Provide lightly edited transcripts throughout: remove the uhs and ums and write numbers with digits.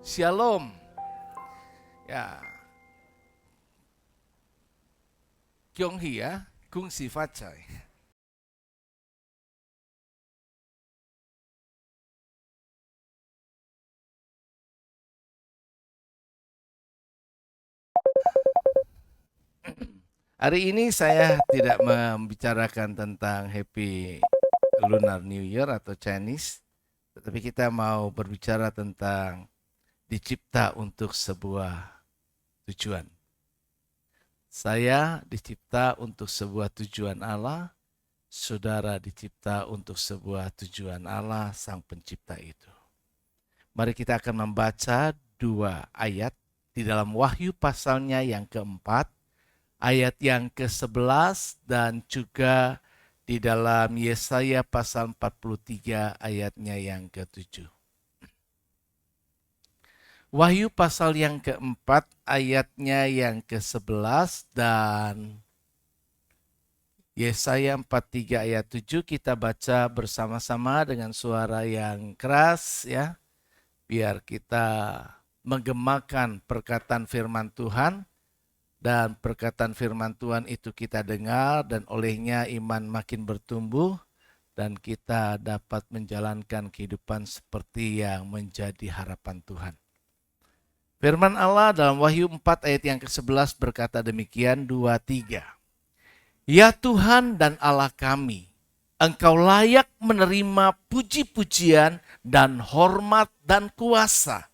Shalom. Ya, Kyung Hee ya, Kung Si Phát财. Hari ini saya tidak membicarakan tentang Happy Lunar New Year atau Chinese, tetapi kita mau berbicara tentang dicipta untuk sebuah tujuan. Saya dicipta untuk sebuah tujuan Allah, saudara dicipta untuk sebuah tujuan Allah, Sang Pencipta itu. Mari kita akan membaca dua ayat di dalam Wahyu pasalnya yang keempat, ayat yang ke-11 dan juga di dalam Yesaya pasal 43 ayatnya yang ke-7. Wahyu pasal yang keempat ayatnya yang ke-11 dan Yesaya 43 ayat 7 kita baca bersama-sama dengan suara yang keras ya. Biar kita menggemakan perkataan firman Tuhan. Dan perkataan firman Tuhan itu kita dengar dan olehnya iman makin bertumbuh. Dan kita dapat menjalankan kehidupan seperti yang menjadi harapan Tuhan. Firman Allah dalam Wahyu 4 ayat yang ke-11 berkata demikian 2-3. Ya Tuhan dan Allah kami, Engkau layak menerima puji-pujian dan hormat dan kuasa.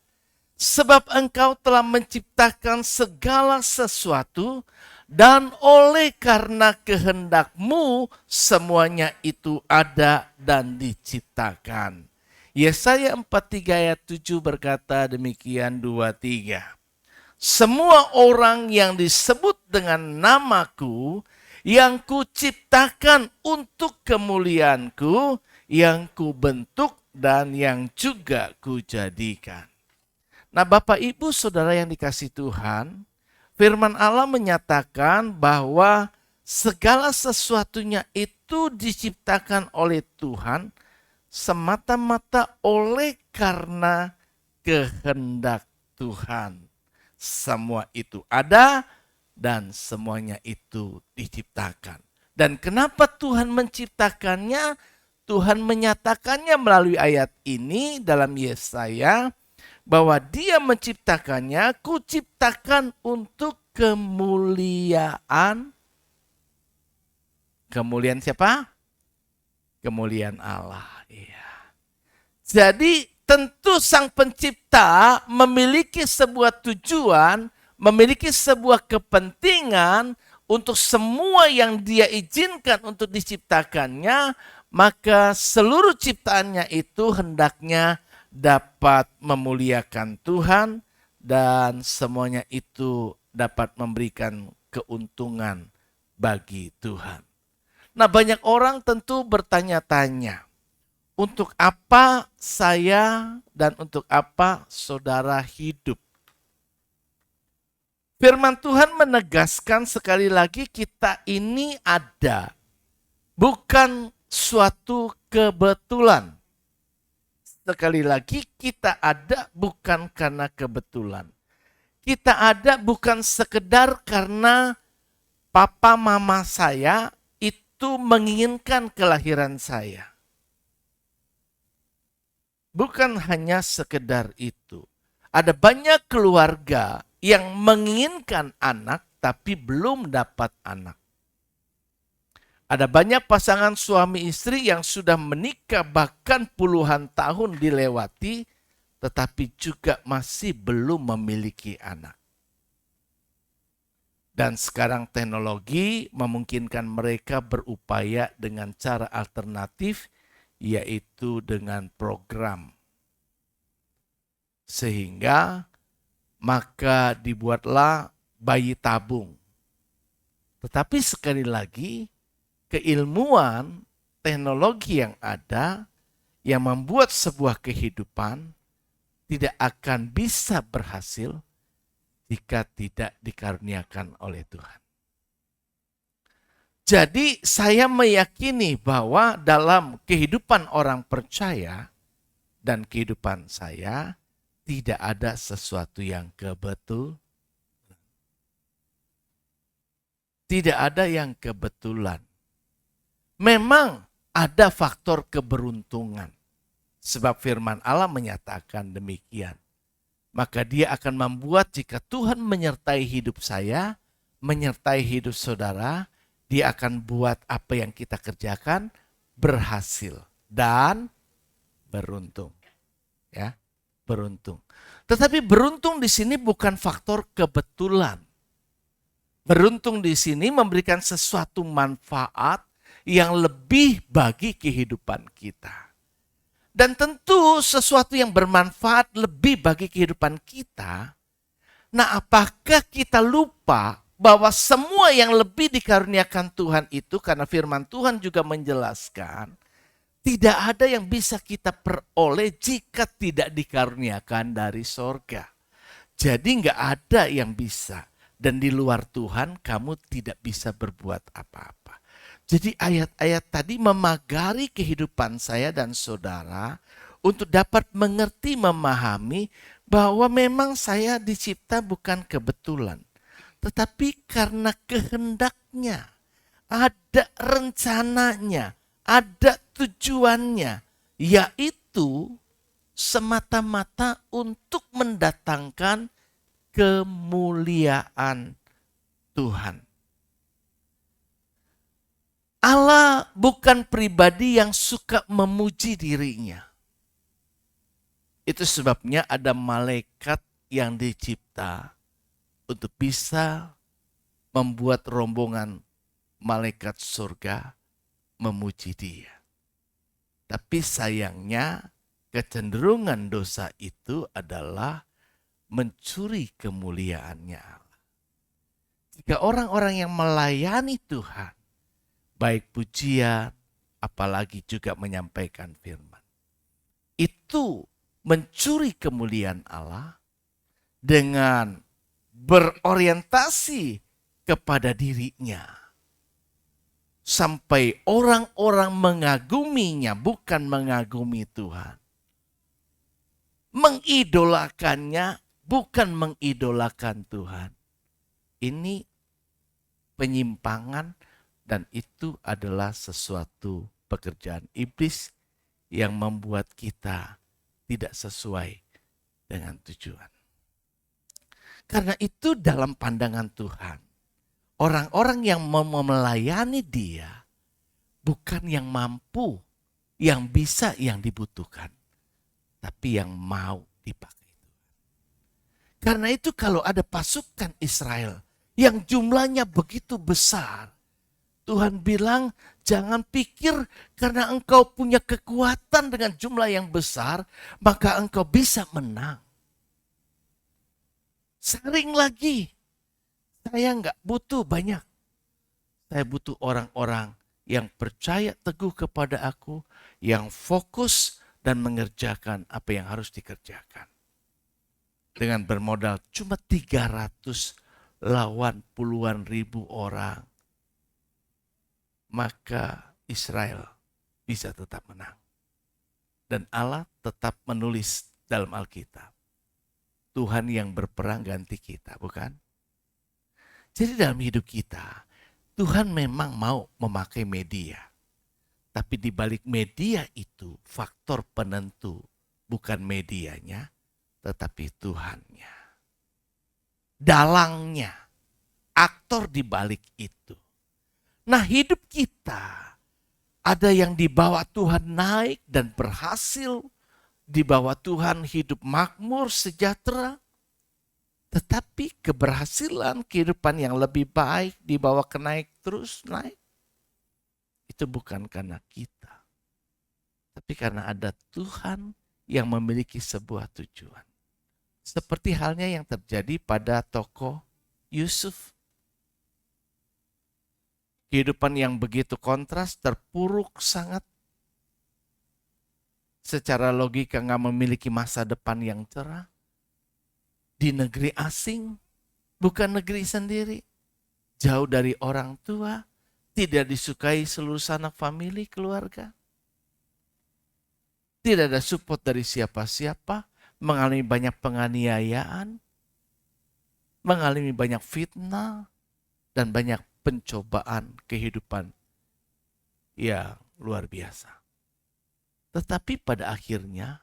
Sebab Engkau telah menciptakan segala sesuatu dan oleh karena kehendak-Mu semuanya itu ada dan diciptakan. Yesaya 43 ayat 7 berkata demikian 2-3. Semua orang yang disebut dengan namaku yang kuciptakan untuk kemuliaanku, yang kubentuk dan yang juga kujadikan. Nah Bapak Ibu Saudara yang dikasihi Tuhan, firman Allah menyatakan bahwa segala sesuatunya itu diciptakan oleh Tuhan semata-mata oleh karena kehendak Tuhan. Semua itu ada dan semuanya itu diciptakan. Dan kenapa Tuhan menciptakannya? Tuhan menyatakannya melalui ayat ini dalam Yesaya bahwa Dia menciptakannya, kuciptakan untuk kemuliaan. Kemuliaan siapa? Kemuliaan Allah. Iya. Jadi tentu Sang Pencipta memiliki sebuah tujuan, memiliki sebuah kepentingan untuk semua yang Dia izinkan untuk diciptakannya, maka seluruh ciptaannya itu hendaknya dapat memuliakan Tuhan dan semuanya itu dapat memberikan keuntungan bagi Tuhan. Nah, banyak orang tentu bertanya-tanya, untuk apa saya dan untuk apa saudara hidup? Firman Tuhan menegaskan sekali lagi kita ini ada, bukan suatu kebetulan. Sekali lagi kita ada bukan karena kebetulan. Kita ada bukan sekedar karena papa mama saya itu menginginkan kelahiran saya. Bukan hanya sekedar itu. Ada banyak keluarga yang menginginkan anak tapi belum dapat anak. Ada banyak pasangan suami istri yang sudah menikah bahkan puluhan tahun dilewati tetapi juga masih belum memiliki anak. Dan sekarang teknologi memungkinkan mereka berupaya dengan cara alternatif yaitu dengan program. Sehingga maka dibuatlah bayi tabung. Tetapi sekali lagi, keilmuan teknologi yang ada yang membuat sebuah kehidupan tidak akan bisa berhasil jika tidak dikaruniakan oleh Tuhan. Jadi saya meyakini bahwa dalam kehidupan orang percaya dan kehidupan saya tidak ada sesuatu yang kebetulan. Tidak ada yang kebetulan. Memang ada faktor keberuntungan. Sebab firman Allah menyatakan demikian. Maka dia akan membuat jika Tuhan menyertai hidup saya, menyertai hidup saudara, dia akan buat apa yang kita kerjakan berhasil dan beruntung. Ya, beruntung. Tetapi beruntung di sini bukan faktor kebetulan. Beruntung di sini memberikan sesuatu manfaat yang lebih bagi kehidupan kita. Dan tentu sesuatu yang bermanfaat lebih bagi kehidupan kita. Nah, apakah kita lupa bahwa semua yang lebih dikaruniakan Tuhan itu, karena firman Tuhan juga menjelaskan, tidak ada yang bisa kita peroleh jika tidak dikaruniakan dari sorga. Jadi nggak ada yang bisa. Dan di luar Tuhan kamu tidak bisa berbuat apa-apa. Jadi ayat-ayat tadi memagari kehidupan saya dan saudara untuk dapat mengerti, memahami bahwa memang saya dicipta bukan kebetulan. Tetapi karena kehendaknya, ada rencananya, ada tujuannya, yaitu semata-mata untuk mendatangkan kemuliaan Tuhan. Allah bukan pribadi yang suka memuji dirinya. Itu sebabnya ada malaikat yang dicipta untuk bisa membuat rombongan malaikat surga memuji dia. Tapi sayangnya kecenderungan dosa itu adalah mencuri kemuliaannya Allah. Jika orang-orang yang melayani Tuhan, baik pujian, apalagi juga menyampaikan firman, itu mencuri kemuliaan Allah dengan berorientasi kepada dirinya. Sampai orang-orang mengaguminya, bukan mengagumi Tuhan. Mengidolakannya, bukan mengidolakan Tuhan. Ini penyimpangan dan itu adalah sesuatu pekerjaan iblis yang membuat kita tidak sesuai dengan tujuan. Karena itu dalam pandangan Tuhan, orang-orang yang mau melayani dia bukan yang mampu, yang bisa, yang dibutuhkan, tapi yang mau dipakai. Karena itu kalau ada pasukan Israel yang jumlahnya begitu besar, Tuhan bilang jangan pikir karena engkau punya kekuatan dengan jumlah yang besar, maka engkau bisa menang. Sering lagi, saya enggak butuh banyak. Saya butuh orang-orang yang percaya teguh kepada aku, yang fokus dan mengerjakan apa yang harus dikerjakan. Dengan bermodal cuma 300 lawan puluhan ribu orang, maka Israel bisa tetap menang. Dan Allah tetap menulis dalam Alkitab, Tuhan yang berperang ganti kita, bukan? Jadi dalam hidup kita, Tuhan memang mau memakai media. Tapi di balik media itu, faktor penentu bukan medianya, tetapi Tuhannya. Dalangnya, aktor di balik itu. Nah, hidup kita ada yang dibawa Tuhan naik dan berhasil, dibawa Tuhan hidup makmur, sejahtera. Tetapi keberhasilan kehidupan yang lebih baik dibawa ke naik terus naik. Itu bukan karena kita, tapi karena ada Tuhan yang memiliki sebuah tujuan. Seperti halnya yang terjadi pada tokoh Yusuf. Kehidupan yang begitu kontras, terpuruk sangat. Secara logika gak memiliki masa depan yang cerah. Di negeri asing, bukan negeri sendiri. Jauh dari orang tua, tidak disukai seluruh sanak famili, keluarga. Tidak ada support dari siapa-siapa. mengalami banyak penganiayaan, mengalami banyak fitnah, dan banyak pencobaan kehidupan yang luar biasa. Tetapi pada akhirnya,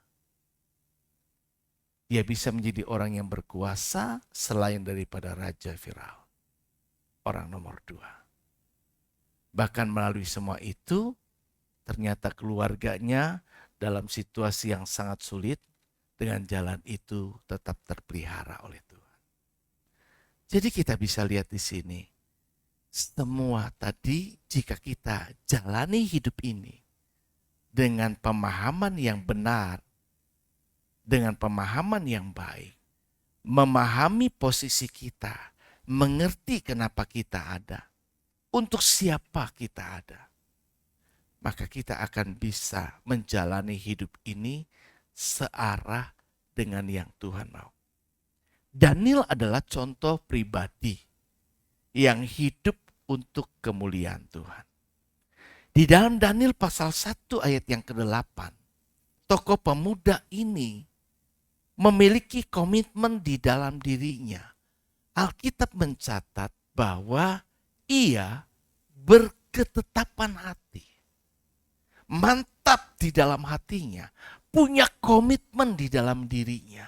dia bisa menjadi orang yang berkuasa selain daripada Raja Firaun. Orang nomor 2. Bahkan melalui semua itu, ternyata keluarganya dalam situasi yang sangat sulit, dengan jalan itu tetap terpelihara oleh Tuhan. Jadi kita bisa lihat di sini, semua tadi jika kita jalani hidup ini dengan pemahaman yang benar, dengan pemahaman yang baik, memahami posisi kita, mengerti kenapa kita ada, untuk siapa kita ada, maka kita akan bisa menjalani hidup ini searah dengan yang Tuhan mau. Daniel adalah contoh pribadi yang hidup untuk kemuliaan Tuhan. Di dalam Daniel pasal 1 ayat yang ke-8, tokoh pemuda ini memiliki komitmen di dalam dirinya. Alkitab mencatat bahwa ia berketetapan hati. Mantap di dalam hatinya, punya komitmen di dalam dirinya.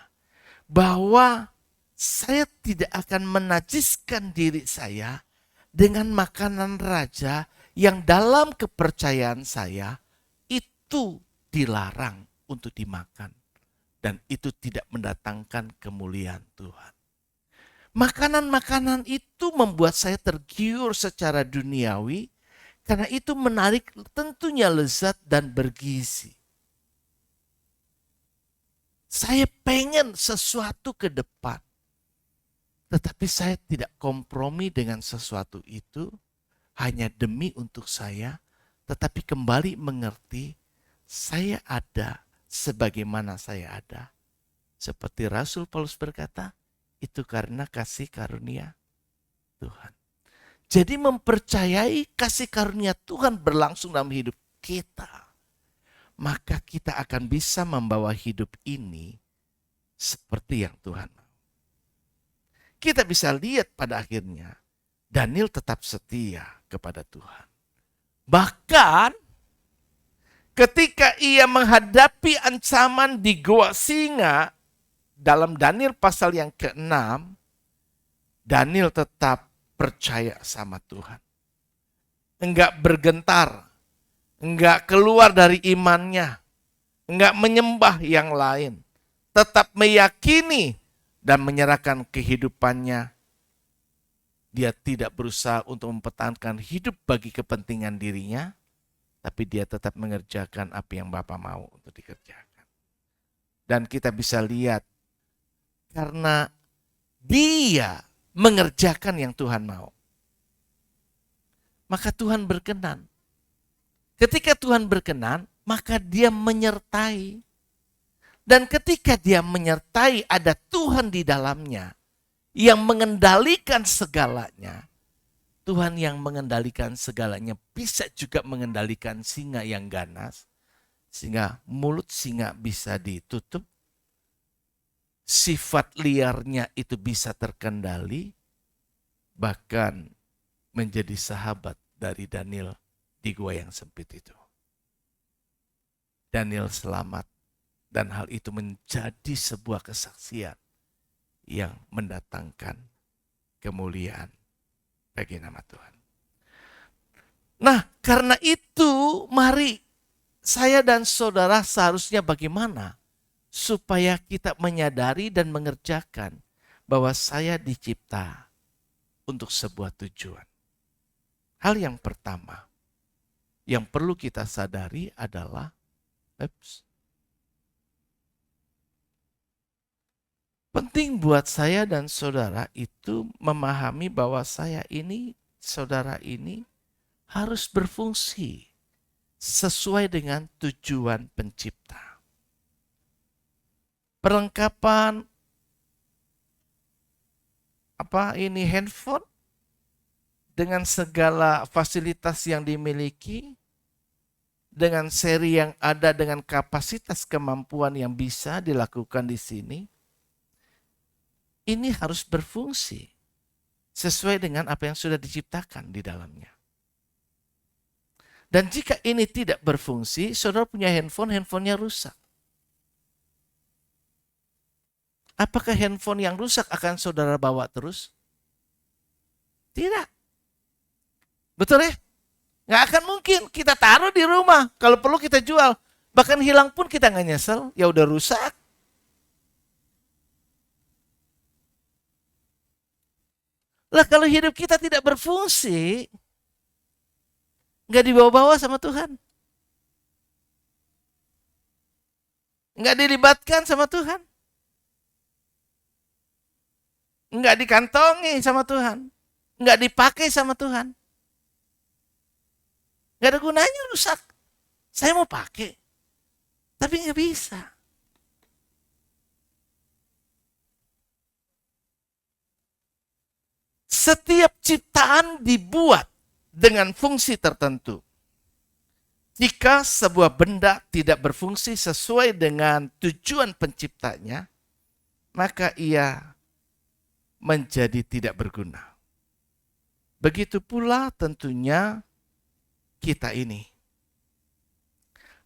Bahwa saya tidak akan menajiskan diri saya dengan makanan raja yang dalam kepercayaan saya itu dilarang untuk dimakan. Dan itu tidak mendatangkan kemuliaan Tuhan. Makanan-makanan itu membuat saya tergiur secara duniawi, karena itu menarik, tentunya lezat dan bergizi. Saya pengen sesuatu ke depan, tetapi saya tidak kompromi dengan sesuatu itu hanya demi untuk saya, tetapi kembali mengerti saya ada sebagaimana saya ada. Seperti Rasul Paulus berkata, itu karena kasih karunia Tuhan. Jadi mempercayai kasih karunia Tuhan berlangsung dalam hidup kita, maka kita akan bisa membawa hidup ini seperti yang Tuhan mau. Kita bisa lihat pada akhirnya, Daniel tetap setia kepada Tuhan. Bahkan ketika ia menghadapi ancaman di gua singa, dalam Daniel pasal yang ke-6, Daniel tetap percaya sama Tuhan. Enggak bergentar, enggak keluar dari imannya, enggak menyembah yang lain. Tetap meyakini dan menyerahkan kehidupannya. Dia tidak berusaha untuk mempertahankan hidup bagi kepentingan dirinya, tapi dia tetap mengerjakan apa yang Bapa mau untuk dikerjakan. Dan kita bisa lihat, karena dia mengerjakan yang Tuhan mau, maka Tuhan berkenan. Ketika Tuhan berkenan, maka dia menyertai. Dan ketika dia menyertai, ada Tuhan di dalamnya yang mengendalikan segalanya. Tuhan yang mengendalikan segalanya bisa juga mengendalikan singa yang ganas, sehingga mulut singa bisa ditutup, sifat liarnya itu bisa terkendali, bahkan menjadi sahabat dari Daniel di gua yang sempit itu. Daniel selamat, dan hal itu menjadi sebuah kesaksian yang mendatangkan kemuliaan bagi nama Tuhan. Nah, karena itu mari saya dan saudara seharusnya bagaimana supaya kita menyadari dan mengerjakan bahwa saya dicipta untuk sebuah tujuan. Hal yang pertama yang perlu kita sadari adalah penting buat saya dan saudara itu memahami bahwa saya ini, saudara ini harus berfungsi sesuai dengan tujuan pencipta. Perlengkapan handphone dengan segala fasilitas yang dimiliki dengan seri yang ada, dengan kapasitas kemampuan yang bisa dilakukan di sini, ini harus berfungsi sesuai dengan apa yang sudah diciptakan di dalamnya. Dan jika ini tidak berfungsi, saudara punya handphone, handphonenya rusak. Apakah handphone yang rusak akan saudara bawa terus? Tidak. Betul ya? Nggak akan mungkin. Kita taruh di rumah. Kalau perlu kita jual. Bahkan hilang pun kita nggak nyesel. Ya udah rusak. Lah kalau hidup kita tidak berfungsi, nggak dibawa-bawa sama Tuhan. Nggak dilibatkan sama Tuhan. Nggak dikantongi sama Tuhan. Nggak dipakai sama Tuhan. Nggak ada gunanya, rusak. Saya mau pakai. Tapi nggak bisa. Setiap ciptaan dibuat dengan fungsi tertentu. Jika sebuah benda tidak berfungsi sesuai dengan tujuan penciptanya, maka ia menjadi tidak berguna. Begitu pula tentunya kita ini.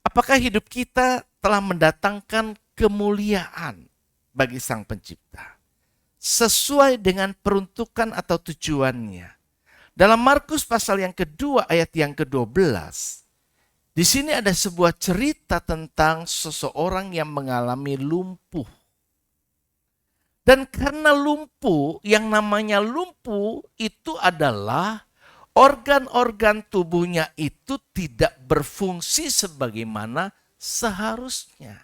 Apakah hidup kita telah mendatangkan kemuliaan bagi Sang Pencipta sesuai dengan peruntukan atau tujuannya? Dalam Markus pasal yang kedua ayat yang ke-12, di sini ada sebuah cerita tentang seseorang yang mengalami lumpuh. Dan karena lumpuh, yang namanya lumpuh itu adalah organ-organ tubuhnya itu tidak berfungsi sebagaimana seharusnya.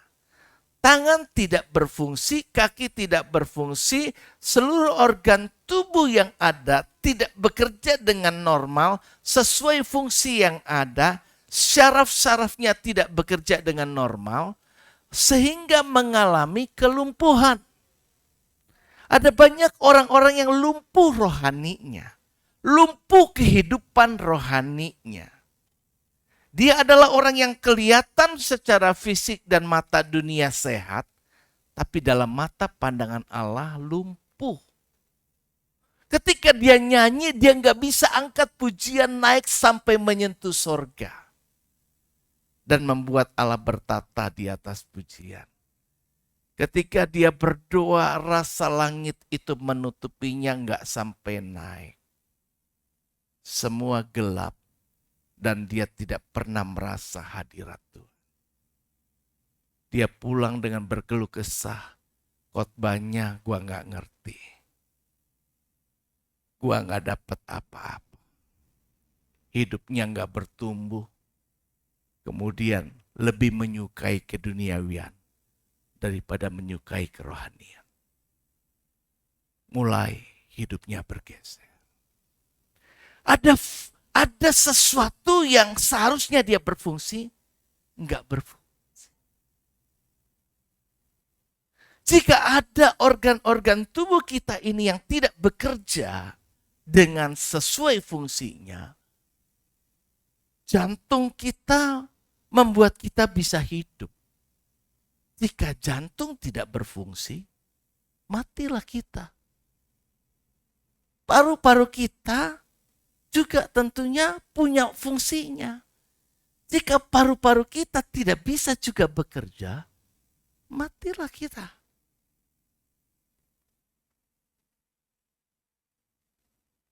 Tangan tidak berfungsi, kaki tidak berfungsi, seluruh organ tubuh yang ada tidak bekerja dengan normal sesuai fungsi yang ada, syaraf-syarafnya tidak bekerja dengan normal, sehingga mengalami kelumpuhan. Ada banyak orang-orang yang lumpuh rohaninya, lumpuh kehidupan rohaninya. Dia adalah orang yang kelihatan secara fisik dan mata dunia sehat, tapi dalam mata pandangan Allah lumpuh. Ketika dia nyanyi, dia nggak bisa angkat pujian naik sampai menyentuh sorga. Dan membuat Allah bertata di atas pujian. Ketika dia berdoa, rasa langit itu menutupinya nggak sampai naik. Semua gelap dan dia tidak pernah merasa hadirat Tuhan. Dia pulang dengan berkeluh kesah, khotbahnya gua nggak ngerti. Gua nggak dapat apa-apa. Hidupnya nggak bertumbuh. Kemudian lebih menyukai keduniawian daripada menyukai kerohanian. Mulai hidupnya bergeser. Ada sesuatu yang seharusnya dia berfungsi, enggak berfungsi. Jika ada organ-organ tubuh kita ini yang tidak bekerja dengan sesuai fungsinya, jantung kita membuat kita bisa hidup. Jika jantung tidak berfungsi, matilah kita. Paru-paru kita juga tentunya punya fungsinya. Jika paru-paru kita tidak bisa juga bekerja, matilah kita.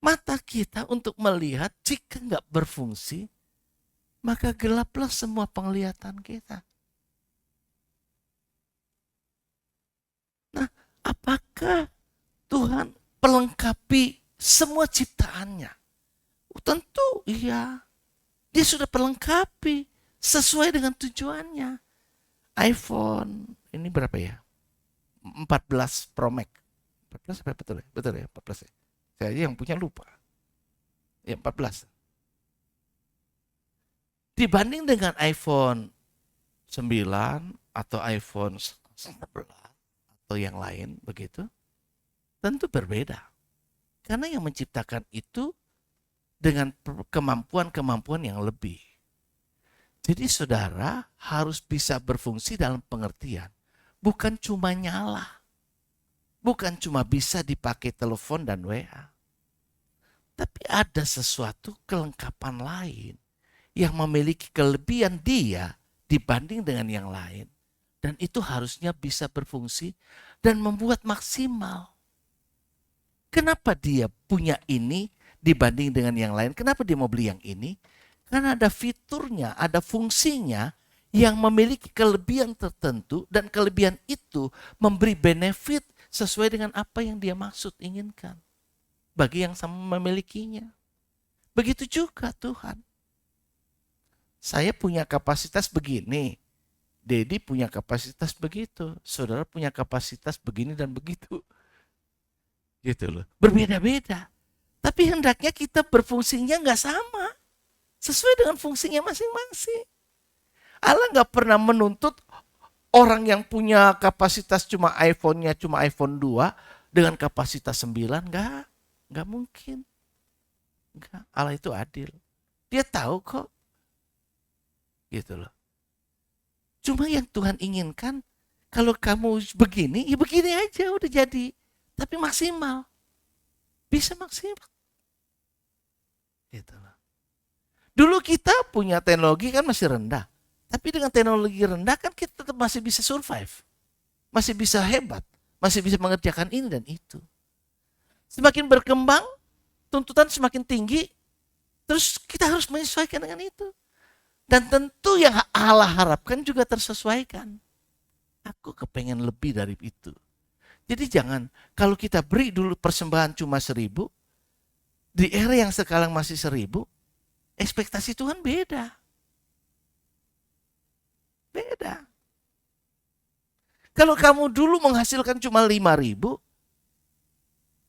Mata kita untuk melihat jika nggak berfungsi, maka gelaplah semua penglihatan kita. Nah, apakah Tuhan pelengkapi semua ciptaannya? Tentu iya. Dia sudah pelengkapi sesuai dengan tujuannya. iPhone, ini berapa ya? 14 Pro Max. 14 apa betul ya? Betul ya, 14 ya. Saya aja yang punya lupa. Ya 14. Dibanding dengan iPhone 9 atau iPhone 11 atau yang lain begitu, tentu berbeda. Karena yang menciptakan itu dengan kemampuan-kemampuan yang lebih. Jadi saudara harus bisa berfungsi dalam pengertian. Bukan cuma nyala. Bukan cuma bisa dipakai telepon dan WA. Tapi ada sesuatu kelengkapan lain yang memiliki kelebihan dia dibanding dengan yang lain. Dan itu harusnya bisa berfungsi dan membuat maksimal. Kenapa dia punya ini dibanding dengan yang lain? Kenapa dia mau beli yang ini? Karena ada fiturnya, ada fungsinya yang memiliki kelebihan tertentu dan kelebihan itu memberi benefit sesuai dengan apa yang dia maksud inginkan bagi yang sama memilikinya. Begitu juga Tuhan. Saya punya kapasitas begini, Dedi punya kapasitas begitu, saudara punya kapasitas begini dan begitu. Gitu loh. Berbeda-beda. Tapi hendaknya kita berfungsinya nggak sama. Sesuai dengan fungsinya masing-masing. Allah nggak pernah menuntut orang yang punya kapasitas cuma iPhone-nya cuma iPhone 2 dengan kapasitas 9. Nggak mungkin. Nggak. Allah itu adil. Dia tahu kok. Gitu loh. Cuma yang Tuhan inginkan, kalau kamu begini, ya begini aja udah jadi. Tapi maksimal. Bisa maksimal. Gitu loh. Dulu kita punya teknologi kan masih rendah. Tapi dengan teknologi rendah kan kita tetap masih bisa survive. Masih bisa hebat. Masih bisa mengerjakan ini dan itu. Semakin berkembang, tuntutan semakin tinggi. Terus kita harus menyesuaikan dengan itu. Dan tentu yang Allah harapkan juga tersesuaikan. Aku kepengen lebih dari itu. Jadi jangan, kalau kita beri dulu persembahan cuma 1.000, di era yang sekarang masih 1.000, ekspektasi Tuhan beda. Beda. Kalau kamu dulu menghasilkan cuma 5.000,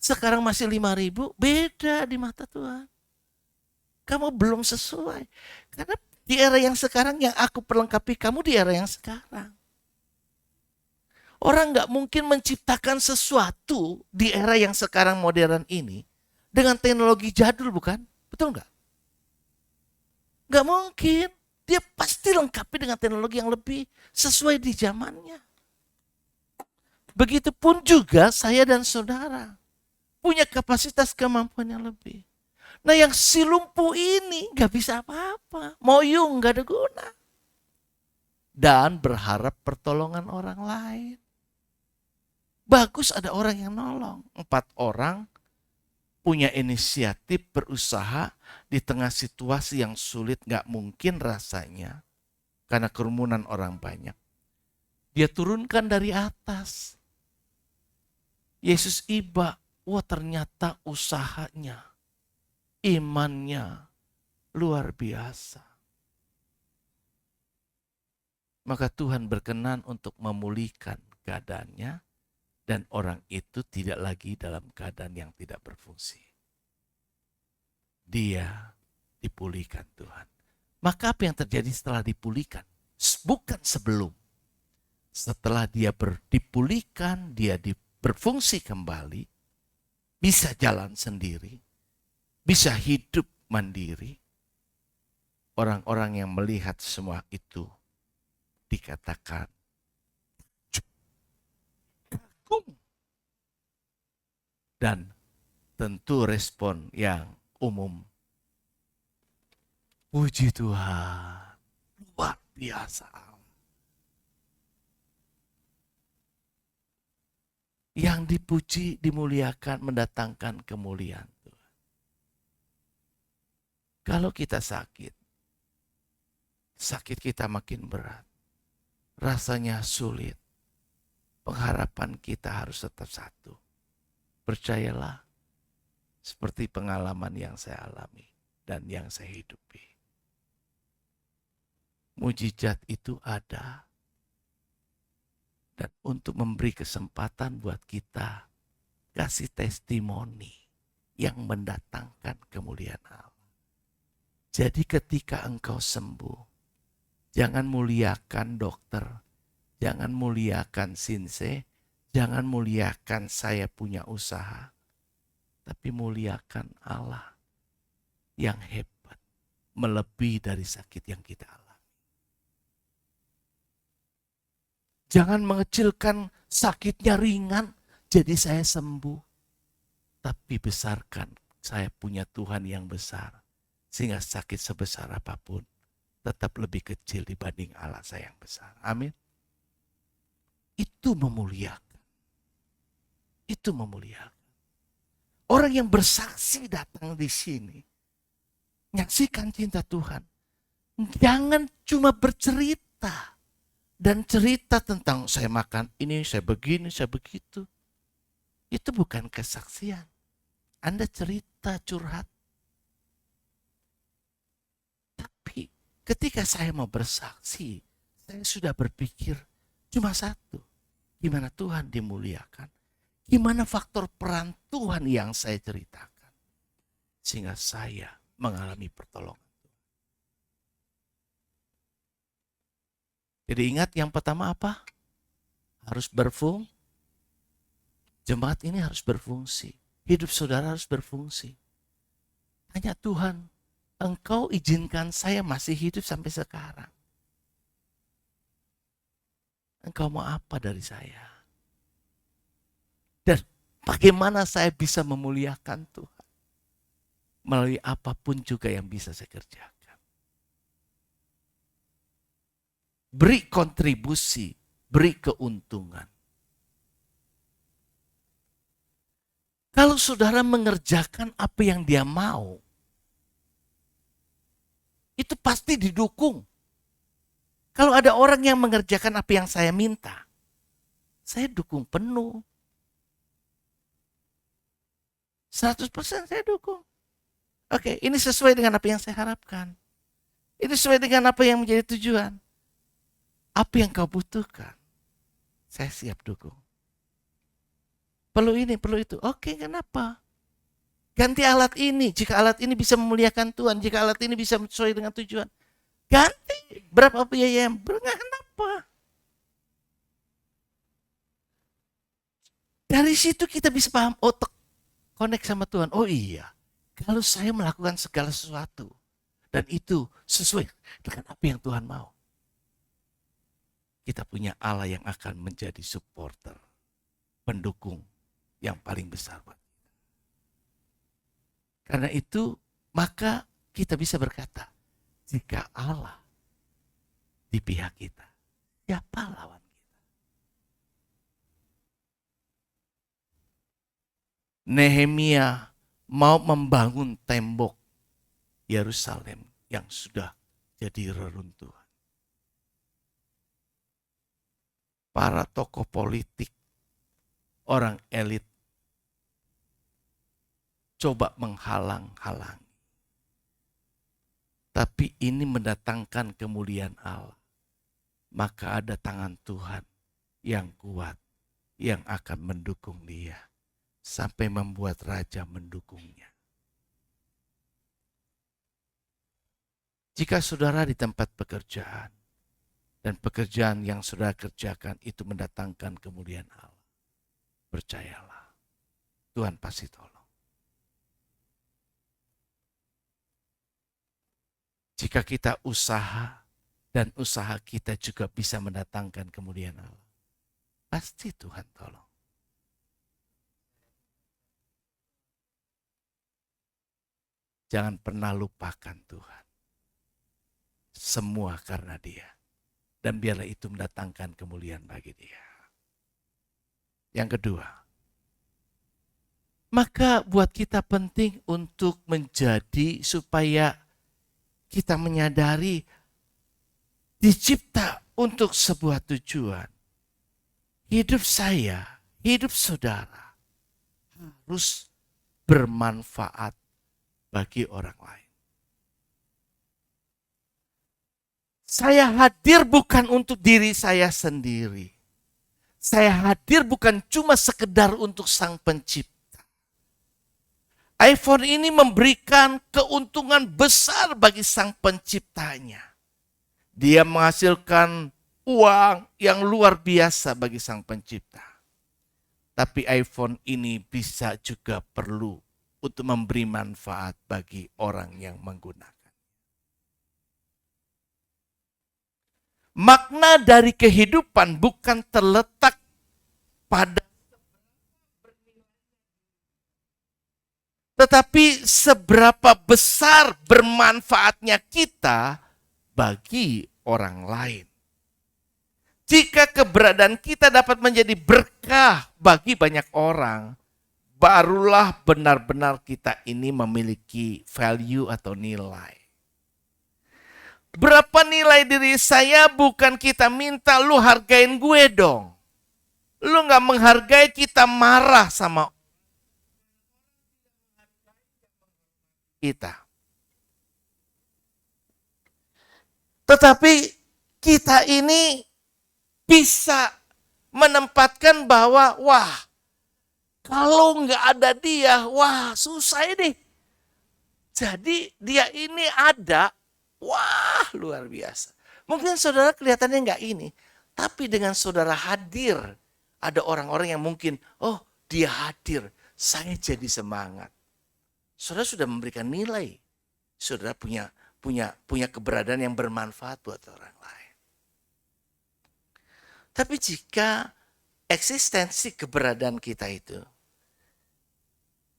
sekarang masih 5.000, beda di mata Tuhan. Kamu belum sesuai. Karena di era yang sekarang yang aku perlengkapi kamu di era yang sekarang. Orang gak mungkin menciptakan sesuatu di era yang sekarang modern ini dengan teknologi jadul, bukan? Betul gak? Gak mungkin. Dia pasti lengkapi dengan teknologi yang lebih sesuai di zamannya. Begitupun juga saya dan saudara punya kapasitas kemampuan yang lebih. Nah yang si lumpuh ini gak bisa apa-apa. Moyung gak ada guna. Dan berharap pertolongan orang lain. Bagus ada orang yang nolong. 4 orang punya inisiatif berusaha di tengah situasi yang sulit gak mungkin rasanya. Karena kerumunan orang banyak. Dia turunkan dari atas. Yesus iba. Wah ternyata usahanya, imannya luar biasa. Maka Tuhan berkenan untuk memulihkan keadaannya dan orang itu tidak lagi dalam keadaan yang tidak berfungsi. Dia dipulihkan Tuhan. Maka apa yang terjadi setelah dipulihkan? Bukan sebelum. Setelah dia dipulihkan, dia berfungsi kembali, bisa jalan sendiri, bisa hidup mandiri. Orang-orang yang melihat semua itu dikatakan kagum. Dan tentu respon yang umum, puji Tuhan, luar biasa. Yang dipuji, dimuliakan, mendatangkan kemuliaan Tuhan. Kalau kita sakit kita makin berat. Rasanya sulit. Pengharapan kita harus tetap satu. Percayalah, seperti pengalaman yang saya alami dan yang saya hidupi. Mujizat itu ada. Dan untuk memberi kesempatan buat kita kasih testimoni yang mendatangkan kemuliaan Allah. Jadi ketika engkau sembuh, jangan muliakan dokter, jangan muliakan sinse, jangan muliakan saya punya usaha, tapi muliakan Allah yang hebat, melebihi dari sakit yang kita alami. Jangan mengecilkan sakitnya ringan, jadi saya sembuh. Tapi besarkan, saya punya Tuhan yang besar. Sehingga sakit sebesar apapun tetap lebih kecil dibanding Allah saya yang besar. Amin. Itu memuliakan. Itu memuliakan. Orang yang bersaksi datang di sini. Menyaksikan cinta Tuhan. Jangan cuma bercerita. Dan cerita tentang saya makan ini, saya begini, saya begitu. Itu bukan kesaksian. Anda cerita curhat. Tapi ketika saya mau bersaksi, saya sudah berpikir cuma satu. Gimana Tuhan dimuliakan. Gimana faktor peran Tuhan yang saya ceritakan. Sehingga saya mengalami pertolongan. Jadi ingat yang pertama apa? Harus berfungsi. Jemaat ini harus berfungsi. Hidup saudara harus berfungsi. Tanya Tuhan, Engkau izinkan saya masih hidup sampai sekarang. Engkau mau apa dari saya? Dan bagaimana saya bisa memuliakan Tuhan? Melalui apapun juga yang bisa saya kerjakan. Beri kontribusi, beri keuntungan. Kalau saudara mengerjakan apa yang dia mau, itu pasti didukung. Kalau ada orang yang mengerjakan apa yang saya minta, saya dukung penuh. 100% saya dukung. Oke, ini sesuai dengan apa yang saya harapkan. Ini sesuai dengan apa yang menjadi tujuan. Apa yang kau butuhkan, saya siap dukung. Perlu ini, perlu itu. Oke, kenapa? Ganti alat ini, jika alat ini bisa memuliakan Tuhan, jika alat ini bisa sesuai dengan tujuan. Ganti, berapa biaya yang kenapa? Dari situ kita bisa paham, otak connect sama Tuhan. Oh iya, kalau saya melakukan segala sesuatu, dan itu sesuai dengan apa yang Tuhan mau. Kita punya Allah yang akan menjadi supporter, pendukung yang paling besar. Karena itu, maka kita bisa berkata, jika Allah di pihak kita, siapa lawan kita? Nehemia mau membangun tembok Yerusalem yang sudah jadi reruntuhan. Para tokoh politik, orang elit, coba menghalang-halangi. Tapi ini mendatangkan kemuliaan Allah. Maka ada tangan Tuhan yang kuat, yang akan mendukung dia. Sampai membuat raja mendukungnya. Jika saudara di tempat pekerjaan, dan pekerjaan yang saudara kerjakan itu mendatangkan kemuliaan Allah. Percayalah, Tuhan pasti tolong. Jika kita usaha, dan usaha kita juga bisa mendatangkan kemuliaan Allah, pasti Tuhan tolong. Jangan pernah lupakan Tuhan. Semua karena Dia. Dan biarlah itu mendatangkan kemuliaan bagi dia. Yang kedua, maka buat kita penting untuk menjadi supaya kita menyadari dicipta untuk sebuah tujuan. Hidup saya, hidup saudara harus bermanfaat bagi orang lain. Saya hadir bukan untuk diri saya sendiri. Saya hadir bukan cuma sekedar untuk Sang Pencipta. iPhone ini memberikan keuntungan besar bagi Sang Penciptanya. Dia menghasilkan uang yang luar biasa bagi Sang Pencipta. Tapi iPhone ini bisa juga perlu untuk memberi manfaat bagi orang yang menggunakan. Makna dari kehidupan bukan terletak pada, tetapi seberapa besar bermanfaatnya kita bagi orang lain. Jika keberadaan kita dapat menjadi berkah bagi banyak orang, barulah benar-benar kita ini memiliki value atau nilai. Berapa nilai diri saya bukan kita minta lu hargain gue dong. Lu gak menghargai, kita marah sama kita. Tetapi kita ini bisa menempatkan bahwa wah, kalau nggak ada dia, wah susah ini. Jadi dia ini ada, wah luar biasa. Mungkin saudara kelihatannya nggak ini, tapi dengan saudara hadir, ada orang-orang yang mungkin, oh dia hadir, saya jadi semangat. Saudara sudah memberikan nilai, saudara punya keberadaan yang bermanfaat buat orang lain. Tapi jika eksistensi keberadaan kita itu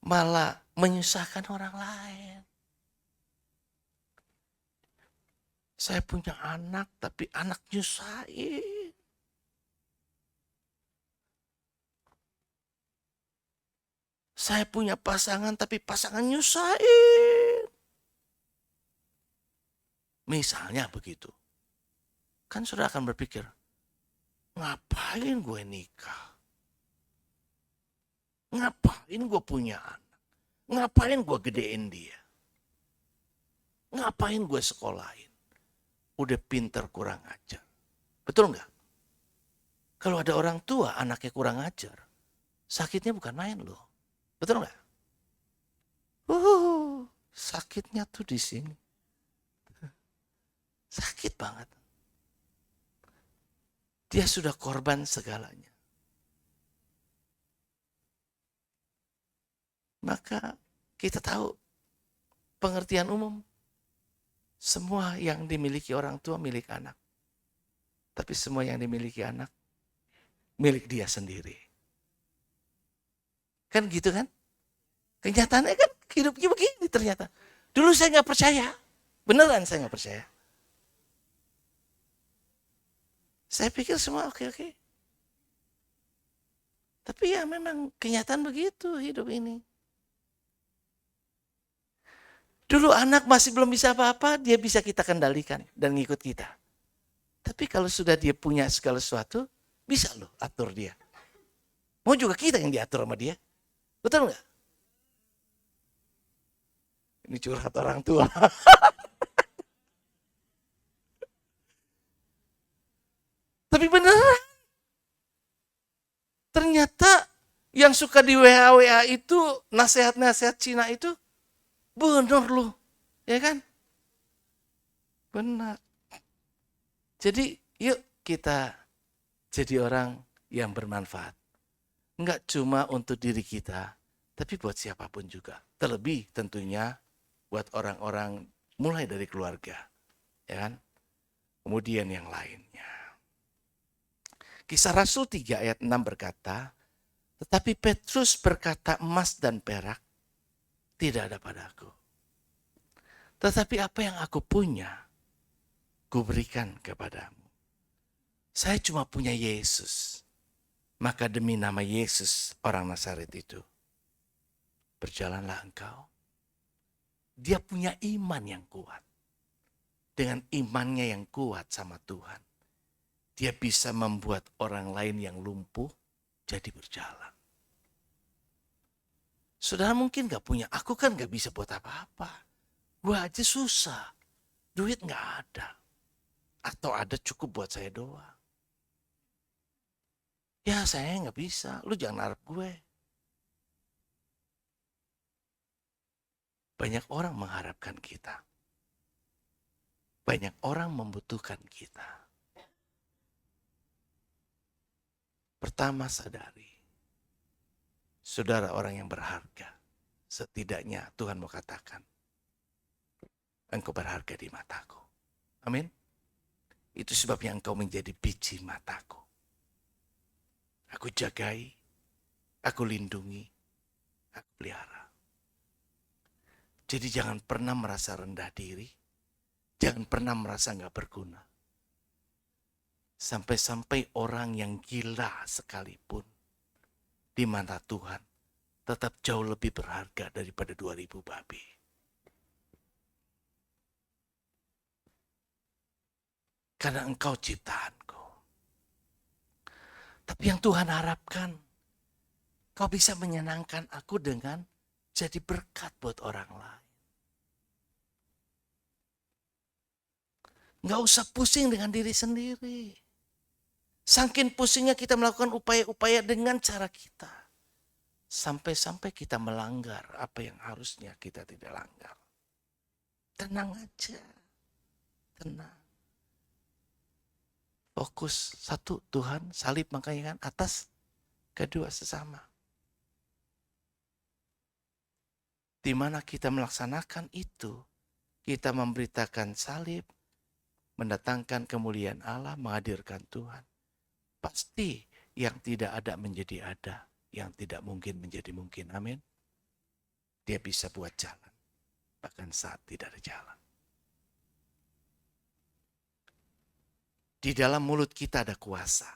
malah menyusahkan orang lain. Saya punya anak, tapi anak nyusahin. Saya punya pasangan, tapi pasangan nyusahin. Misalnya begitu. Kan saudara akan berpikir, ngapain gue nikah? Ngapain gue punya anak? Ngapain gue gedein dia? Ngapain gue sekolahin? Udah pinter kurang ajar. Betul nggak? Kalau ada orang tua anaknya kurang ajar, sakitnya bukan main loh. Betul nggak? Sakitnya tuh di sini. Sakit banget. Dia sudah korban segalanya. Maka kita tahu pengertian umum. Semua yang dimiliki orang tua milik anak. Tapi semua yang dimiliki anak milik dia sendiri. Kan gitu kan? Kenyataannya kan hidupnya begini ternyata. Dulu saya gak percaya. Beneran saya gak percaya. Saya pikir semua oke-oke. Tapi ya memang kenyataan begitu hidup ini. Dulu anak masih belum bisa apa-apa, dia bisa kita kendalikan dan ngikut kita. Tapi kalau sudah dia punya segala sesuatu, bisa loh atur dia. Mau juga kita yang diatur sama dia. Betul nggak? Ini curhat orang tua. Tapi beneran. Ternyata yang suka di WA itu, nasihat-nasihat Cina itu, benar loh, ya kan? Benar. Jadi yuk kita jadi orang yang bermanfaat. Enggak cuma untuk diri kita, tapi buat siapapun juga. Terlebih tentunya buat orang-orang mulai dari keluarga, ya kan? Kemudian yang lainnya. Kisah Rasul 3 ayat 6 berkata, tetapi Petrus berkata, emas dan perak tidak ada padaku. Tetapi apa yang aku punya, kuberikan kepadamu. Saya cuma punya Yesus. Maka demi nama Yesus orang Nazaret itu, berjalanlah engkau. Dia punya iman yang kuat. Dengan imannya yang kuat sama Tuhan, dia bisa membuat orang lain yang lumpuh jadi berjalan. Saudara mungkin gak punya, aku kan gak bisa buat apa-apa. Gue aja susah, duit gak ada. Atau ada cukup buat saya doang. Ya saya gak bisa, lu jangan harap gue. Banyak orang mengharapkan kita. Banyak orang membutuhkan kita. Pertama sadari, saudara orang yang berharga. Setidaknya Tuhan mau katakan, engkau berharga di mataku. Amin. Itu sebabnya engkau menjadi biji mataku. Aku jagai, aku lindungi, aku pelihara. Jadi jangan pernah merasa rendah diri. Jangan pernah merasa gak berguna. Sampai-sampai orang yang gila sekalipun di mata Tuhan tetap jauh lebih berharga daripada 2000 babi. Karena engkau ciptaanku. Tapi yang Tuhan harapkan, kau bisa menyenangkan aku dengan jadi berkat buat orang lain. Nggak usah pusing dengan diri sendiri. Saking pusingnya kita melakukan upaya-upaya dengan cara kita. Sampai-sampai kita melanggar apa yang harusnya kita tidak langgar. Tenang aja. Tenang. Fokus. Satu, Tuhan, salib makanya kan atas. Kedua, sesama. Di mana kita melaksanakan itu, kita memberitakan salib, mendatangkan kemuliaan Allah, menghadirkan Tuhan. Pasti yang tidak ada menjadi ada, yang tidak mungkin menjadi mungkin. Amin. Dia bisa buat jalan, bahkan saat tidak ada jalan. Di dalam mulut kita ada kuasa.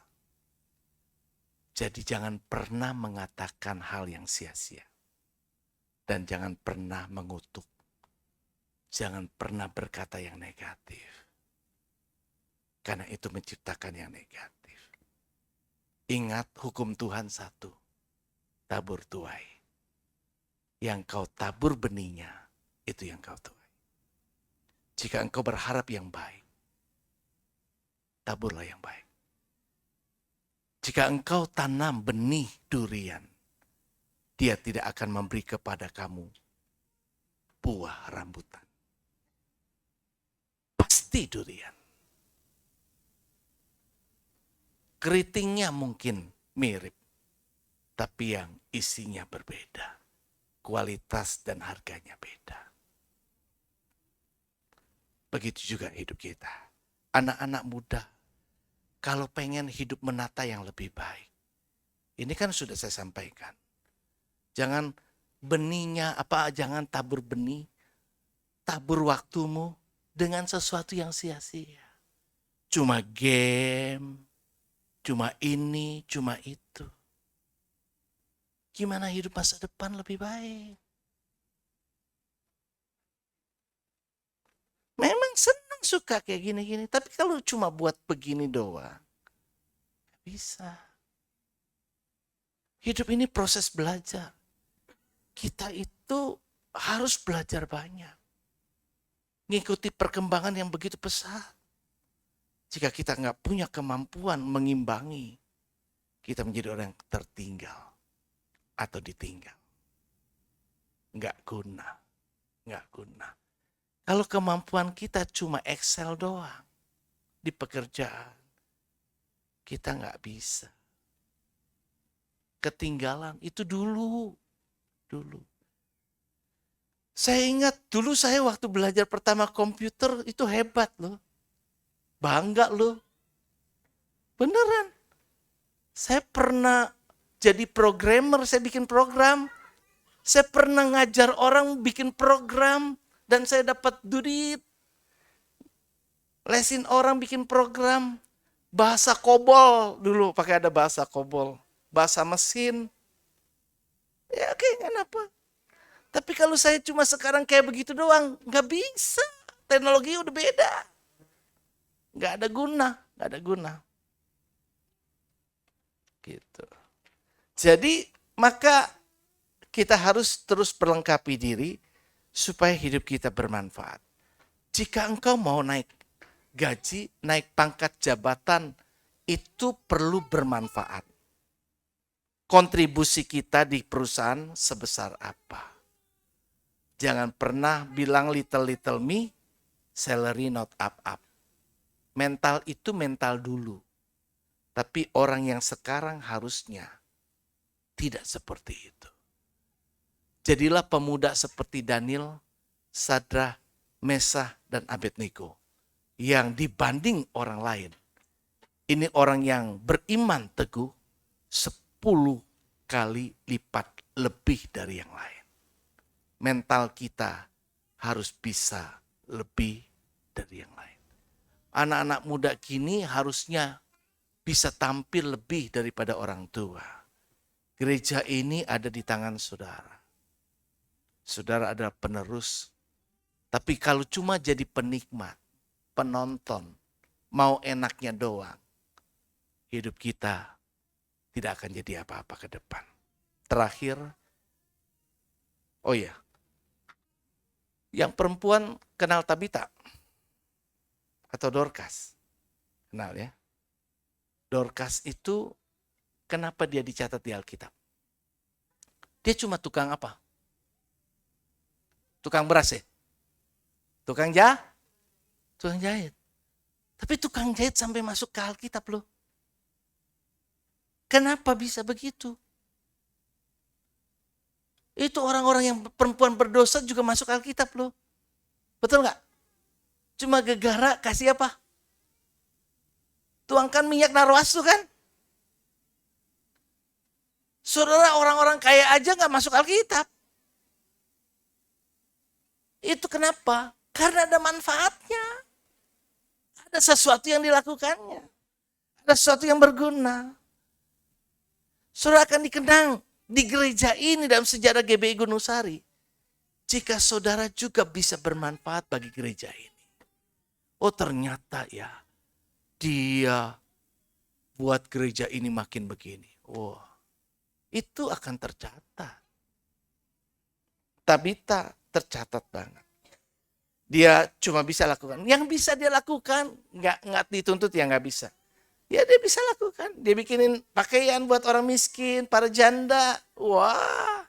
Jadi jangan pernah mengatakan hal yang sia-sia. Dan jangan pernah mengutuk. Jangan pernah berkata yang negatif. Karena itu menciptakan yang negatif. Ingat hukum Tuhan satu. Tabur tuai. Yang kau tabur benihnya, itu yang kau tuai. Jika engkau berharap yang baik, taburlah yang baik. Jika engkau tanam benih durian, dia tidak akan memberi kepada kamu buah rambutan. Pasti durian. Keritingnya mungkin mirip, tapi yang isinya berbeda. Kualitas dan harganya beda. Begitu juga hidup kita. Anak-anak muda, kalau pengen hidup menata yang lebih baik. Ini kan sudah saya sampaikan. Jangan benihnya jangan tabur benih, tabur waktumu dengan sesuatu yang sia-sia. Cuma game, cuma ini, cuma itu. Gimana hidup masa depan lebih baik? Memang senang suka kayak gini-gini, tapi kalau cuma buat begini doang, gak bisa. Hidup ini proses belajar. Kita itu harus belajar banyak. Ngikuti perkembangan yang begitu pesat. Jika kita nggak punya kemampuan mengimbangi, kita menjadi orang yang tertinggal atau ditinggal. Nggak guna. Nggak guna. Kalau kemampuan kita cuma Excel doang di pekerjaan, kita nggak bisa. Ketinggalan itu dulu. Saya ingat dulu saya waktu belajar pertama komputer itu hebat loh. Bangga loh. Beneran. Saya pernah jadi programmer, saya bikin program. Saya pernah ngajar orang bikin program dan saya dapat duit. Lesin orang bikin program. Bahasa COBOL dulu, pakai ada bahasa COBOL. Bahasa mesin. Ya oke, kenapa? Tapi kalau saya cuma sekarang kayak begitu doang, nggak bisa. Teknologi udah beda. Nggak ada guna. Gitu. Jadi maka kita harus terus perlengkapi diri supaya hidup kita bermanfaat. Jika engkau mau naik gaji, naik pangkat jabatan, itu perlu bermanfaat. Kontribusi kita di perusahaan sebesar apa? Jangan pernah bilang little me, salary not up. Mental itu mental dulu. Tapi orang yang sekarang harusnya tidak seperti itu. Jadilah pemuda seperti Daniel, Sadrah, Mesah, dan Abednego yang dibanding orang lain. Ini orang yang beriman teguh 10 kali lipat lebih dari yang lain. Mental kita harus bisa lebih dari yang lain. Anak-anak muda kini harusnya bisa tampil lebih daripada orang tua. Gereja ini ada di tangan saudara. Saudara adalah penerus. Tapi kalau cuma jadi penikmat, penonton, mau enaknya doang, hidup kita tidak akan jadi apa-apa ke depan. Terakhir, oh ya, yang perempuan kenal Tabita atau Dorcas? Kenal ya? Dorcas itu kenapa dia dicatat di Alkitab? Dia cuma tukang apa? Tukang beras ya? Tukang jahit. Tapi tukang jahit sampai masuk ke Alkitab loh. Kenapa bisa begitu? Itu orang-orang yang perempuan berdosa juga masuk Alkitab loh. Betul nggak? Cuma gegara kasih apa? Tuangkan minyak narwastu kan? Saudara, orang-orang kaya aja nggak masuk Alkitab. Itu kenapa? Karena ada manfaatnya. Ada sesuatu yang dilakukannya. Ada sesuatu yang berguna. Saudara akan dikenang di gereja ini dalam sejarah GBI Gunung Sari. Jika saudara juga bisa bermanfaat bagi gereja ini. Oh ternyata ya, dia buat gereja ini makin begini. Oh, itu akan tercatat. Tabita tercatat banget. Dia cuma bisa lakukan. Yang bisa dia lakukan, nggak dituntut ya nggak bisa. Ya dia bisa lakukan. Dia bikinin pakaian buat orang miskin, para janda. Wah,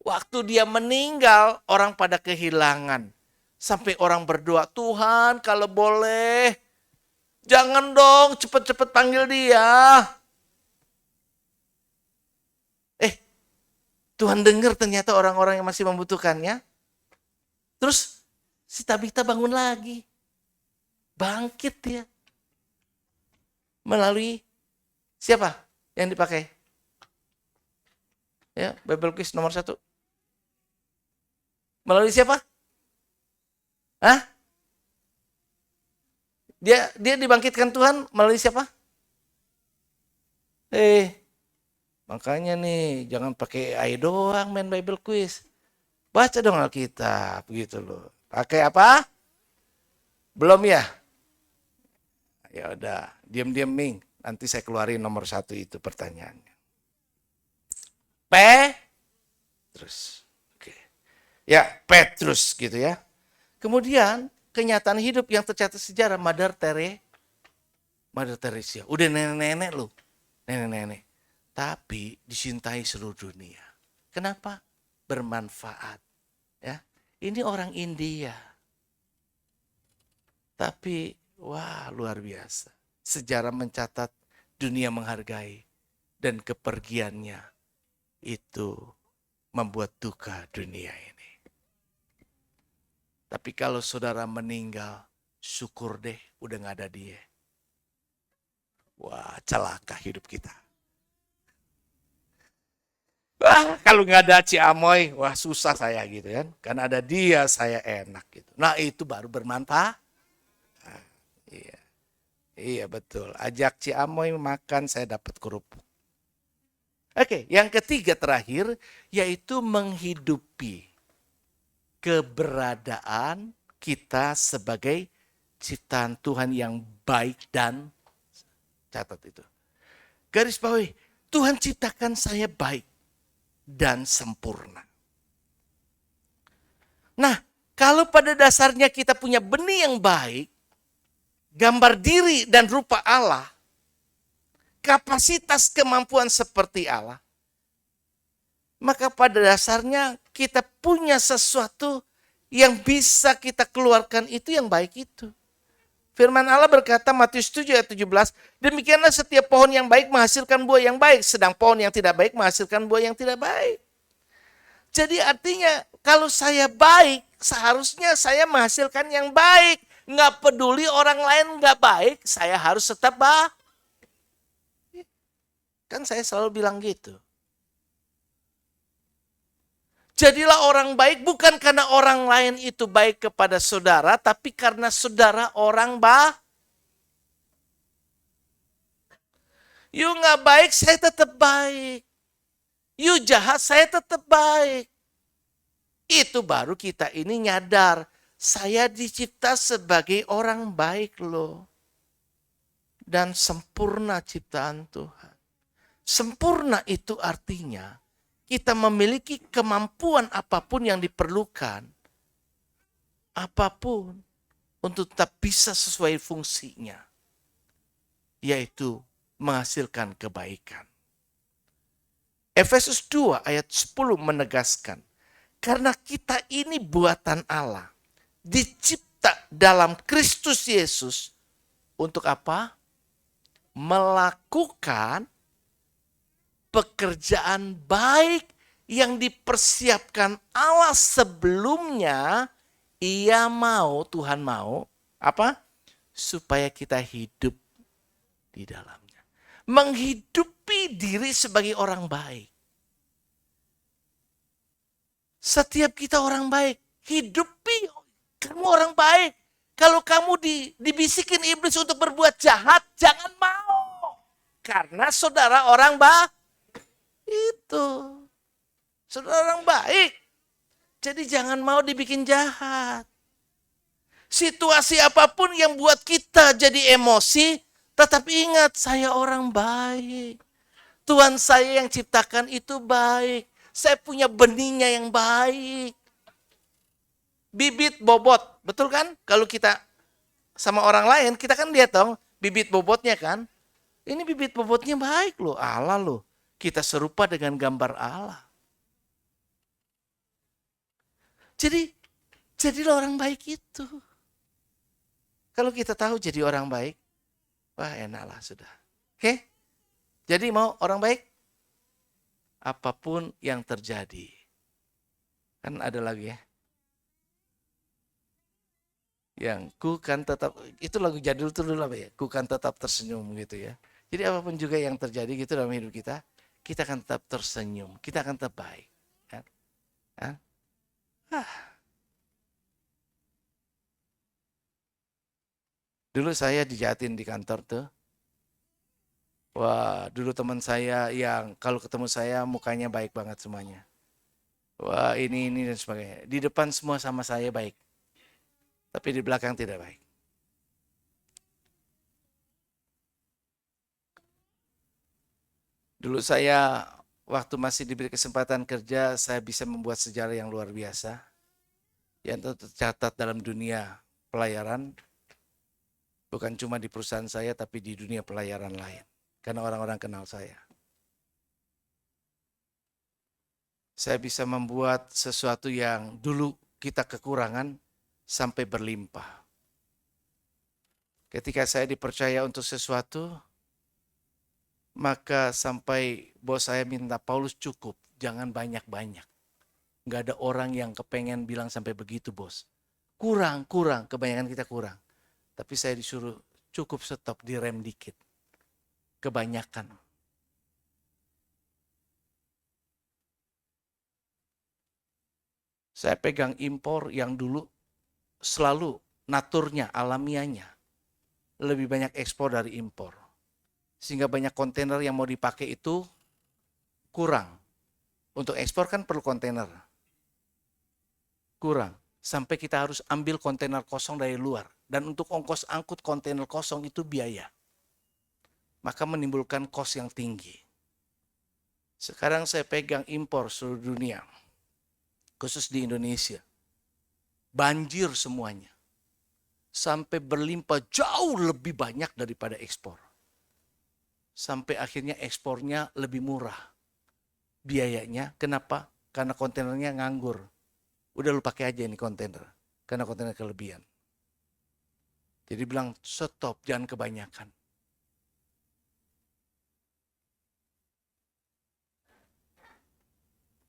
waktu dia meninggal, orang pada kehilangan. Sampai orang berdoa, Tuhan kalau boleh, jangan dong cepet-cepet panggil dia. Tuhan dengar ternyata orang-orang yang masih membutuhkannya. Terus si Tabita bangun lagi. Bangkit dia. Melalui siapa yang dipakai? Ya, Bible Quiz nomor 1. Melalui siapa? Hah? Dia dibangkitkan Tuhan melalui siapa? Makanya nih jangan pakai AI doang main Bible Quiz. Baca dong Alkitab gitu loh. Pakai apa? Belum ya? Ya udah, diam-diam Ming. Nanti saya keluarin nomor 1 itu pertanyaannya. Petrus. Oke. Ya, Petrus gitu ya. Kemudian kenyataan hidup yang tercatat sejarah Mother Teresa. Udah nenek-nenek loh. Nenek-nenek. Tapi dicintai seluruh dunia. Kenapa? Bermanfaat. Ya. Ini orang India. Tapi wah luar biasa. Sejarah mencatat dunia menghargai. Dan kepergiannya itu membuat duka dunia ini. Tapi kalau saudara meninggal, syukur deh udah gak ada dia. Wah celaka hidup kita. Wah kalau gak ada Ciamoy, wah susah saya gitu kan. Karena ada dia saya enak gitu. Nah itu baru bermanfaat. Nah, iya betul. Ajak Ciamoy makan saya dapat kerupuk. Oke, yang ketiga terakhir yaitu menghidupi keberadaan kita sebagai ciptaan Tuhan yang baik dan catat itu. Garis bawahi, Tuhan ciptakan saya baik dan sempurna. Nah, kalau pada dasarnya kita punya benih yang baik, gambar diri dan rupa Allah, kapasitas kemampuan seperti Allah, maka pada dasarnya kita punya sesuatu yang bisa kita keluarkan itu yang baik itu. Firman Allah berkata Matius 7 ayat 17, demikianlah setiap pohon yang baik menghasilkan buah yang baik, sedang pohon yang tidak baik menghasilkan buah yang tidak baik. Jadi artinya kalau saya baik, seharusnya saya menghasilkan yang baik, Nggak peduli orang lain nggak baik, saya harus tetap baik. Kan saya selalu bilang gitu. Jadilah orang baik bukan karena orang lain itu baik kepada saudara, tapi karena saudara orang baik. You nggak baik, saya tetap baik. You jahat, saya tetap baik. Itu baru kita ini nyadar, saya dicipta sebagai orang baik loh. Dan sempurna ciptaan Tuhan. Sempurna itu artinya kita memiliki kemampuan apapun yang diperlukan. Apapun untuk tetap bisa sesuai fungsinya. Yaitu menghasilkan kebaikan. Efesus 2 ayat 10 menegaskan. Karena kita ini buatan Allah. Dicipta dalam Kristus Yesus. Untuk apa? Melakukan pekerjaan baik yang dipersiapkan Allah sebelumnya. Tuhan mau apa? Supaya kita hidup di dalamnya. Menghidupi diri sebagai orang baik. Setiap kita orang baik, hidupi kamu orang baik. Kalau kamu dibisikin iblis untuk berbuat jahat, jangan mau. Karena saudara orang baik. Itu. Saudara orang baik. Jadi jangan mau dibikin jahat. Situasi apapun yang buat kita jadi emosi, tetap ingat saya orang baik. Tuhan saya yang ciptakan itu baik. Saya punya benihnya yang baik. Bibit bobot, betul kan? Kalau kita sama orang lain, kita kan lihat dong bibit bobotnya kan. Ini bibit bobotnya baik loh, Allah loh. Kita serupa dengan gambar Allah. Jadilah orang baik itu. Kalau kita tahu jadi orang baik, wah enaklah sudah. Oke? Jadi mau orang baik? Apapun yang terjadi. Kan ada lagi ya. Yang ku kan tetap, itu lagu jadul itu dulu apa ya? Ku kan tetap tersenyum gitu ya. Jadi apapun juga yang terjadi gitu dalam hidup kita, kita akan tetap tersenyum, kita akan tetap baik. Kan? Dulu saya dijahatin di kantor tuh. Wah, dulu teman saya yang kalau ketemu saya mukanya baik banget semuanya. Wah, ini dan sebagainya. Di depan semua sama saya baik. Tapi di belakang tidak baik. Dulu saya waktu masih diberi kesempatan kerja, saya bisa membuat sejarah yang luar biasa. Yang tercatat dalam dunia pelayaran. Bukan cuma di perusahaan saya, tapi di dunia pelayaran lain. Karena orang-orang kenal saya. Saya bisa membuat sesuatu yang dulu kita kekurangan sampai berlimpah. Ketika saya dipercaya untuk sesuatu, maka sampai bos saya minta, Paulus cukup, jangan banyak-banyak. Nggak ada orang yang kepengen bilang sampai begitu bos. Kurang, kebanyakan kita kurang. Tapi saya disuruh cukup stop, direm dikit. Kebanyakan. Saya pegang impor yang dulu selalu naturnya, alamiahnya. Lebih banyak ekspor dari impor. Sehingga banyak kontainer yang mau dipakai itu kurang. Untuk ekspor kan perlu kontainer. Kurang. Sampai kita harus ambil kontainer kosong dari luar. Dan untuk ongkos angkut kontainer kosong itu biaya. Maka menimbulkan kos yang tinggi. Sekarang saya pegang impor seluruh dunia. Khusus di Indonesia. Banjir semuanya. Sampai berlimpah jauh lebih banyak daripada ekspor. Sampai akhirnya ekspornya lebih murah. Biayanya, kenapa? Karena kontainernya nganggur. Udah lu pakai aja ini kontainer. Karena kontainer kelebihan. Jadi bilang stop, jangan kebanyakan.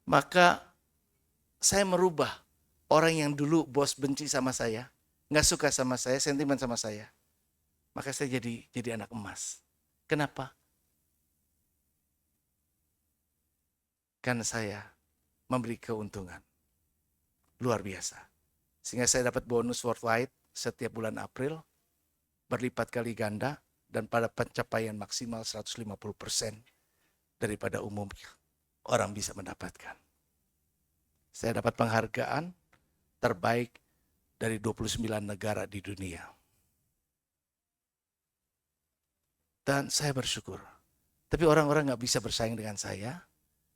Maka saya merubah orang yang dulu bos benci sama saya. nggak suka sama saya, sentimen sama saya, maka saya jadi anak emas. Kenapa? Karena saya memberi keuntungan luar biasa. Sehingga saya dapat bonus worldwide setiap bulan April, berlipat kali ganda, dan pada pencapaian maksimal 150% daripada umum orang bisa mendapatkan. Saya dapat penghargaan terbaik dari 29 negara di dunia. Dan saya bersyukur. Tapi orang-orang gak bisa bersaing dengan saya,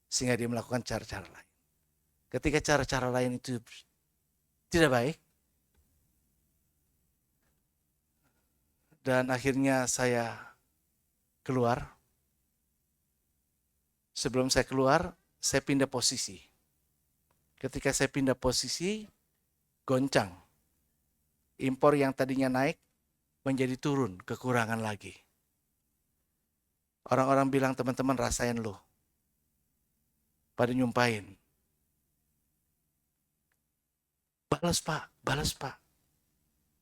sehingga dia melakukan cara-cara lain. Ketika cara-cara lain itu tidak baik, dan akhirnya saya keluar. Sebelum saya keluar, saya pindah posisi. Ketika saya pindah posisi, goncang. Impor yang tadinya naik menjadi turun, kekurangan lagi. Orang-orang bilang, teman-teman rasain loh. Pada nyumpahin. Balas Pak, balas Pak.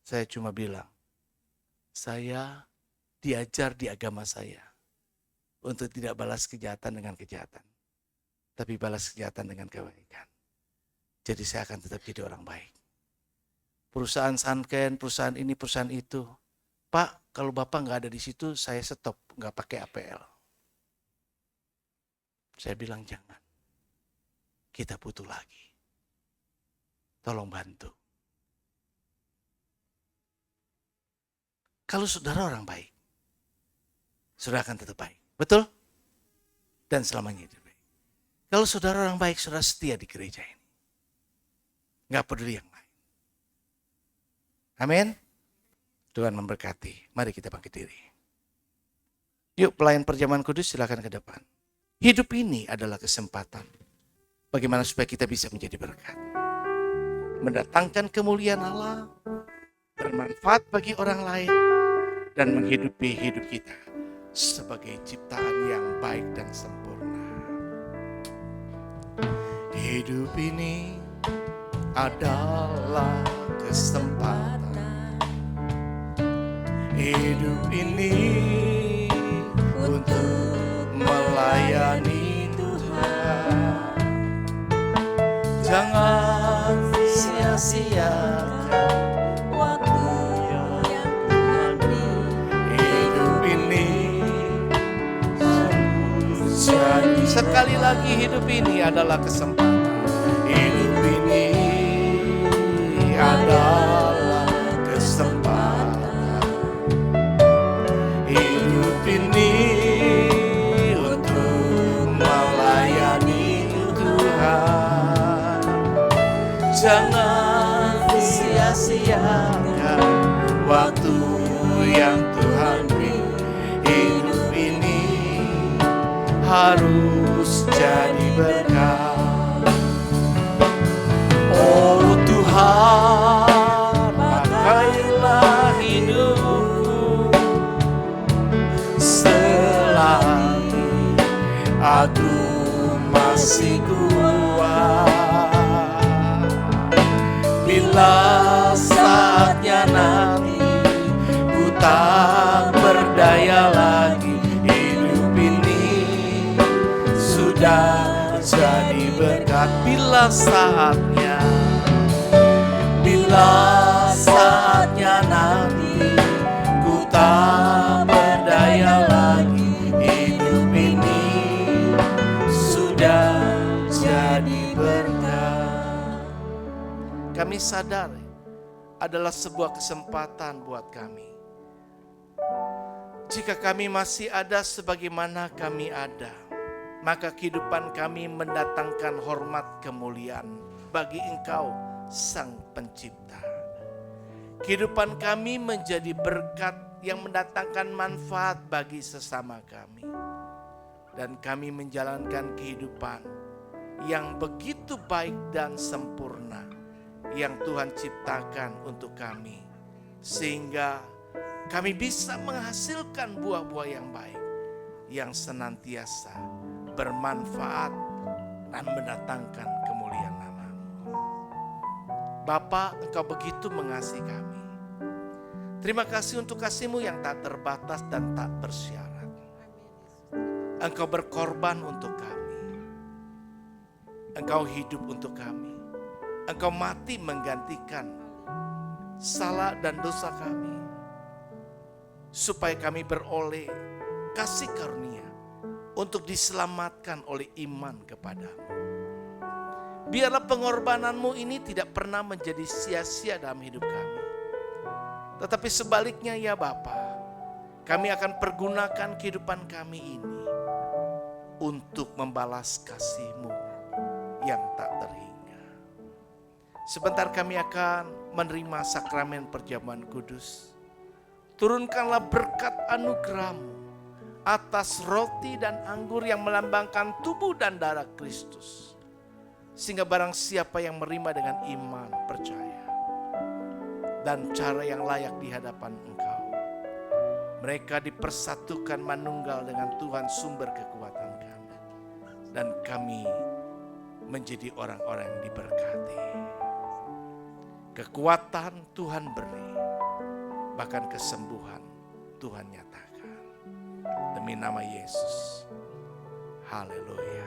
Saya cuma bilang, saya diajar di agama saya untuk tidak balas kejahatan dengan kejahatan, tapi balas kejahatan dengan kebaikan. Jadi saya akan tetap jadi orang baik. Perusahaan Sanken, perusahaan ini, perusahaan itu. Pak, kalau Bapak nggak ada di situ, saya stop, nggak pakai APL. Saya bilang jangan. Kita butuh lagi. Tolong bantu. Kalau saudara orang baik, saudara akan tetap baik. Betul? Dan selamanya itu baik. Kalau saudara orang baik, saudara setia di gereja ini. Nggak peduli yang lain. Amin. Tuhan memberkati. Mari kita bangkit diri. Yuk, pelayan perjamuan kudus silakan ke depan. Hidup ini adalah kesempatan. Bagaimana supaya kita bisa menjadi berkat. Mendatangkan kemuliaan Allah. Bermanfaat bagi orang lain. Dan menghidupi hidup kita sebagai ciptaan yang baik dan sempurna. Hidup ini adalah kesempatan. Hidup ini untuk melayani Tuhan. Jangan sia-siakan waktu yang Tuhan beri. Hidup ini jadi sekali lagi, hidup ini adalah kesempatan. Hidup ini adalah kesempatan. Hidup ini untuk melayani Tuhan. Jangan sia-siakan waktu yang Tuhan beri. Hidup ini harus jadi berkat. Oh Tuhan, pakailah hidupku selagi aku masih kuat. Bila saatnya nanti ku tak berdaya lagi, hidup ini sudah jadi berkat. Bila saatnya nanti ku tak berdaya lagi, hidup ini sudah jadi berkat. Kami sadar adalah sebuah kesempatan buat kami. Jika kami masih ada sebagaimana kami ada, maka kehidupan kami mendatangkan hormat kemuliaan bagi Engkau, Sang Pencipta. Kehidupan kami menjadi berkat yang mendatangkan manfaat bagi sesama kami. Dan kami menjalankan kehidupan yang begitu baik dan sempurna yang Tuhan ciptakan untuk kami. Sehingga kami bisa menghasilkan buah-buah yang baik, yang senantiasa bermanfaat dan mendatangkan kemuliaan nama-Mu. Bapa, Engkau begitu mengasihi kami. Terima kasih untuk kasih-Mu yang tak terbatas dan tak bersyarat. Engkau berkorban untuk kami. Engkau hidup untuk kami. Engkau mati menggantikan salah dan dosa kami, supaya kami beroleh kasih karunia untuk diselamatkan oleh iman kepadamu. Biarlah pengorbanan-Mu ini tidak pernah menjadi sia-sia dalam hidup kami. Tetapi sebaliknya ya Bapa, kami akan pergunakan kehidupan kami ini untuk membalas kasih-Mu yang tak terhingga. Sebentar kami akan menerima sakramen perjamuan kudus. Turunkanlah berkat anugerah-Mu atas roti dan anggur yang melambangkan tubuh dan darah Kristus. Sehingga barang siapa yang menerima dengan iman, percaya, dan cara yang layak di hadapan Engkau, mereka dipersatukan manunggal dengan Tuhan sumber kekuatan kami. Dan kami menjadi orang-orang yang diberkati. Kekuatan Tuhan beri, bahkan kesembuhan Tuhan nyatakan. Demi nama Yesus. Haleluya.